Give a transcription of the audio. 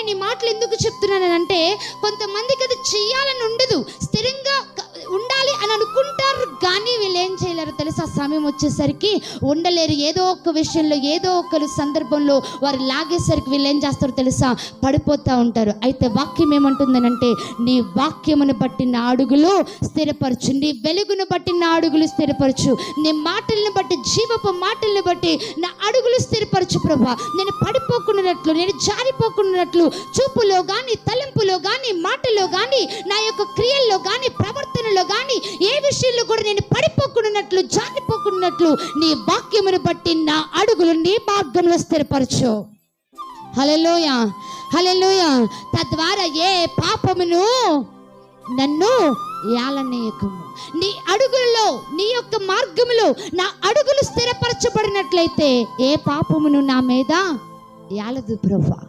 నేను ఈ మాటలు ఎందుకు చెప్తున్నానంటే, కొంతమందికి అది చెయ్యాలని ఉండదు, స్థిరంగా ఉండాలి అని అనుకుంటారు, కానీ వీళ్ళు ఏం చేయలేరు తెలుసా? సమయం వచ్చేసరికి ఉండలేరు. ఏదో ఒక విషయంలో, ఏదో ఒక సందర్భంలో వారు లాగేసరికి వీళ్ళు ఏం చేస్తారో తెలుసా? పడిపోతూ ఉంటారు. అయితే వాక్యం ఏమంటుందనంటే, నీ వాక్యమును బట్టి నా అడుగులు స్థిరపరచు, నీ వెలుగును బట్టి నా అడుగులు స్థిరపరచు, నీ మాటలను బట్టి, జీవపు మాటలను బట్టి నా అడుగులు స్థిరపరచు ప్రభా. నేను పడిపోకున్నట్లు, నేను జారిపోకున్నట్లు, చూపులో కానీ, తలంపులో కానీ, మాటలో కానీ, నా యొక్క క్రియల్లో కానీ, ప్రవర్తనలో కానీ, ఏ విషయంలో కూడా నేను పడిపోకున్నట్లు, జారిపోకున్నట్లు నీ వాక్యమును బట్టి నా అడుగులు నీ మార్గంలో స్థిరపరచు. హల్లెలూయా, హల్లెలూయా. తద్వారా ఏ పాపమును నన్ను యాలనీయకము. నీ అడుగుల్లో, నీ యొక్క మార్గములో నా అడుగులు స్థిరపరచబడినట్లయితే ఏ పాపమును నా మీద యాలదు ప్రభువా.